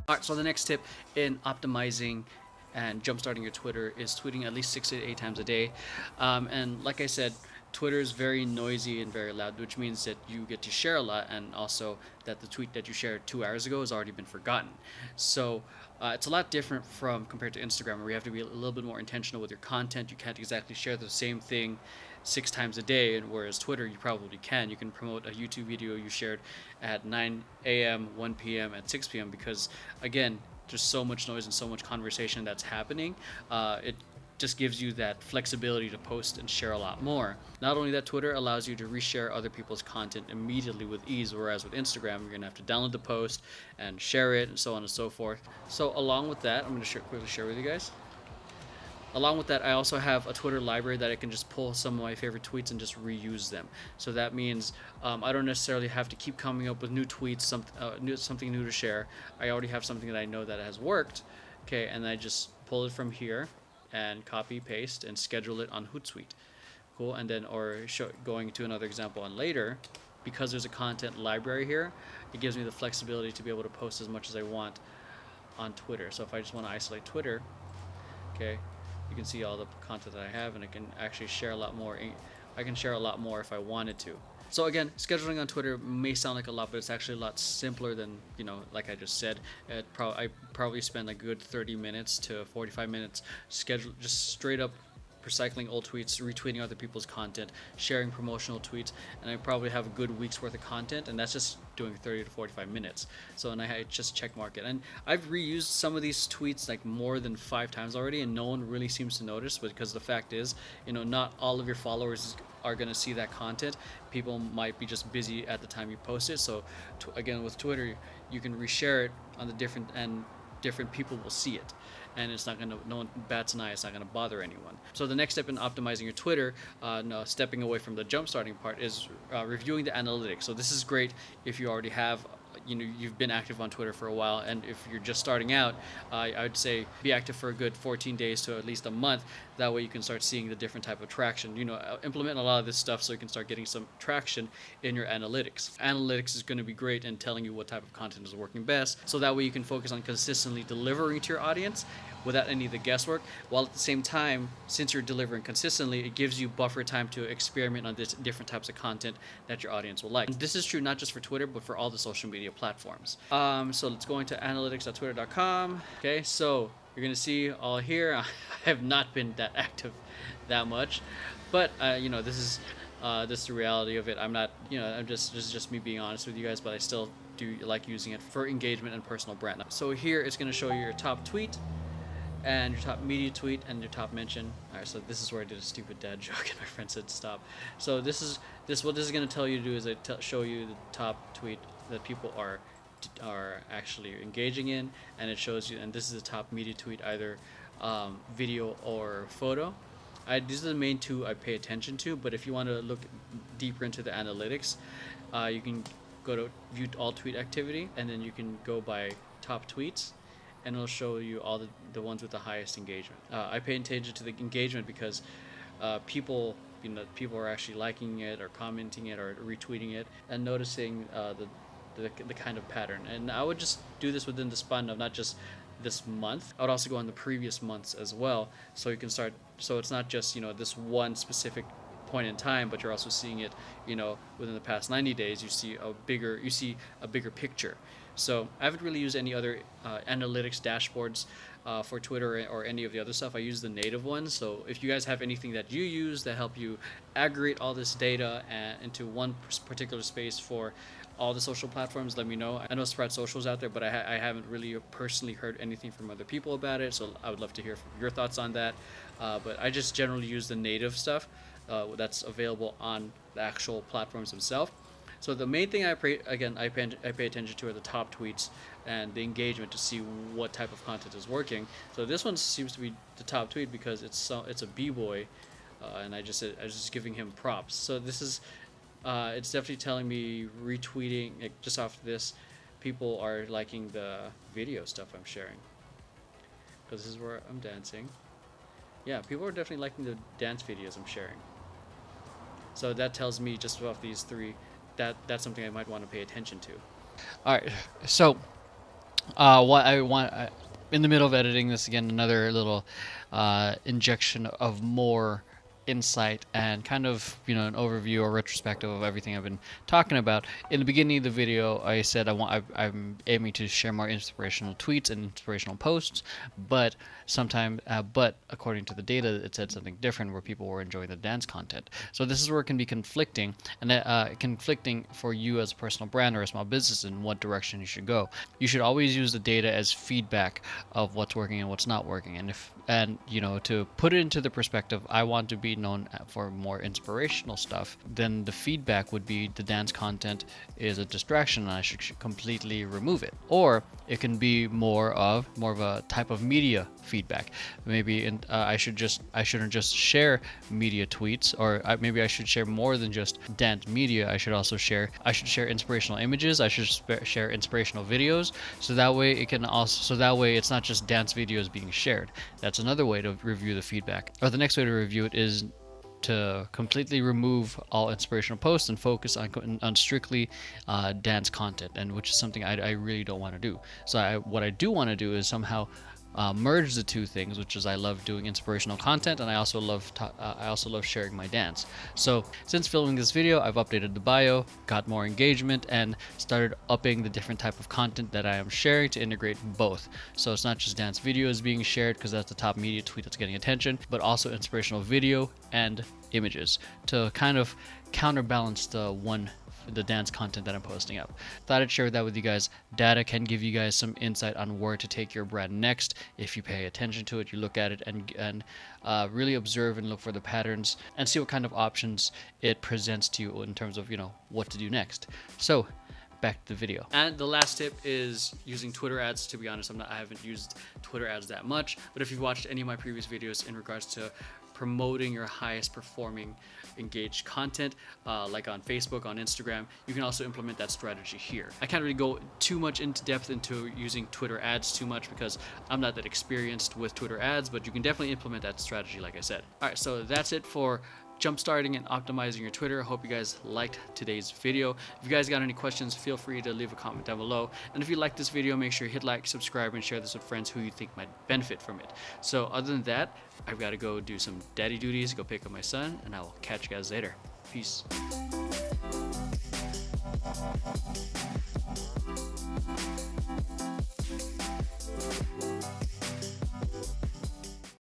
All right, so the next tip in optimizing and jumpstarting your Twitter is tweeting at least 6 to 8 times a day. And like I said, Twitter is very noisy and very loud, which means that you get to share a lot, and also that the tweet that you shared 2 hours ago has already been forgotten. So it's a lot different from compared to Instagram, where you have to be a little bit more intentional with your content. You can't exactly share the same thing 6 times a day, and whereas Twitter, you probably can. You can promote a YouTube video you shared at 9 a.m., 1 p.m., at 6 p.m. because, again, there's so much noise and so much conversation that's happening. It just gives you that flexibility to post and share a lot more. Not only that, Twitter allows you to reshare other people's content immediately with ease, whereas with Instagram, you're gonna have to download the post and share it, and so on and so forth. So along with that, I'm gonna quickly share with you guys. Along with that, I also have a Twitter library that I can just pull some of my favorite tweets and just reuse them. So that means I don't necessarily have to keep coming up with new tweets, something new to share. I already have something that I know that has worked, okay, and I just pull it from here and copy, paste, and schedule it on Hootsuite. Cool, and then, going to another example on later, because there's a content library here, it gives me the flexibility to be able to post as much as I want on Twitter. So if I just want to isolate Twitter, okay, you can see all the content that I have, and I can actually share a lot more. I can share a lot more if I wanted to. So again, scheduling on Twitter may sound like a lot, but it's actually a lot simpler than, like I just said. I probably spend a good 30 minutes to 45 minutes just straight up recycling old tweets, retweeting other people's content, sharing promotional tweets, and I probably have a good week's worth of content, and that's just doing 30 to 45 minutes. So, and I just check mark it. And I've reused some of these tweets like more than 5 times already, and no one really seems to notice, because the fact is, not all of your followers are going to see that content. People might be just busy at the time you post it. So again, with Twitter, you can reshare it on the different people will see it, and it's not gonna, no one bats an eye. It's not gonna bother anyone. So the next step in optimizing your Twitter, stepping away from the jump starting part, is reviewing the analytics. So this is great if you already have, you've been active on Twitter for a while, and if you're just starting out, I would say be active for a good 14 days to at least a month. That way you can start seeing the different type of traction. Implement a lot of this stuff so you can start getting some traction in your analytics. Analytics is going to be great in telling you what type of content is working best, so that way you can focus on consistently delivering to your audience without any of the guesswork, while at the same time, since you're delivering consistently, it gives you buffer time to experiment on different types of content that your audience will like. And this is true not just for Twitter, but for all the social media platforms. So let's go into analytics.twitter.com. Okay, so you're gonna see all here. I have not been that active that much, but this is the reality of it. I'm not, this is just me being honest with you guys, but I still do like using it for engagement and personal brand. So here it's gonna show you your top tweet, and your top media tweet, and your top mention. All right, so this is where I did a stupid dad joke and my friend said stop. So what this is going to tell you to do is show you the top tweet that people are actually engaging in, and it shows you, and this is the top media tweet, either video or photo. These are the main two I pay attention to, but if you want to look deeper into the analytics, you can go to view all tweet activity, and then you can go by top tweets, and it'll show you all the ones with the highest engagement. I pay attention to the engagement because people are actually liking it or commenting it or retweeting it, and noticing the kind of pattern. And I would just do this within the span of not just this month. I would also go on the previous months as well, so you can start. So it's not just this one specific point in time, but you're also seeing it within the past 90 days. You see a bigger picture. So I haven't really used any other analytics dashboards for Twitter or any of the other stuff. I use the native ones. So if you guys have anything that you use that help you aggregate all this data into one particular space for all the social platforms, let me know. I know Sprout Social's out there, but I haven't really personally heard anything from other people about it, so I would love to hear your thoughts on that. But I just generally use the native stuff that's available on the actual platforms themselves. So the main thing I pay attention to are the top tweets and the engagement to see what type of content is working. So this one seems to be the top tweet because it's a b-boy, and I was just giving him props. So this is it's definitely telling me retweeting just off this. People are liking the video stuff I'm sharing because this is where I'm dancing. Yeah, people are definitely liking the dance videos I'm sharing. So that tells me just off these three that's something I might want to pay attention to. All right, so What I want in the middle of editing this again, another little injection of more insight and kind of an overview or retrospective of everything I've been talking about. In the beginning of the video, I said I'm aiming to share more inspirational tweets and inspirational posts, but but according to the data, it said something different where people were enjoying the dance content. So this is where it can be conflicting, and conflicting for you as a personal brand or a small business in what direction you should go. You should always use the data as feedback of what's working and what's not working, and to put it into the perspective, I want to be known for more inspirational stuff, then the feedback would be the dance content is a distraction and I should completely remove it. Or it can be more of a type of media feedback. Maybe I shouldn't just share media tweets, or maybe I should share more than just dance media. I should share inspirational images. I should share inspirational videos, so that way it's not just dance videos being shared. That's another way to review the feedback. Or the next way to review it is to completely remove all inspirational posts and focus on strictly dance content, and which is something I really don't want to do. So what I do want to do is somehow merge the two things, which is I love doing inspirational content, and I also love sharing my dance. So since filming this video, I've updated the bio, got more engagement, and started upping the different type of content that I am sharing to integrate both. So it's not just dance videos being shared because that's the top media tweet that's getting attention, but also inspirational video and images to kind of counterbalance the dance content that I'm posting up. Thought I'd share that with you guys. Data can give you guys some insight on where to take your brand next if you pay attention to it, you look at it, and really observe and look for the patterns and see what kind of options it presents to you in terms of what to do next. So back to the video. And the last tip is using Twitter ads. To be honest, I haven't used Twitter ads that much, but if you've watched any of my previous videos in regards to promoting your highest performing engaged content, like on Facebook, on Instagram, you can also implement that strategy here. I can't really go too much into depth into using Twitter ads too much because I'm not that experienced with Twitter ads, but you can definitely implement that strategy like I said. All right, so that's it for jumpstarting and optimizing your Twitter. I hope you guys liked today's video. If you guys got any questions, feel free to leave a comment down below. And if you like this video, make sure you hit like, subscribe, and share this with friends who you think might benefit from it. So other than that, I've got to go do some daddy duties, go pick up my son, and I will catch you guys later. Peace.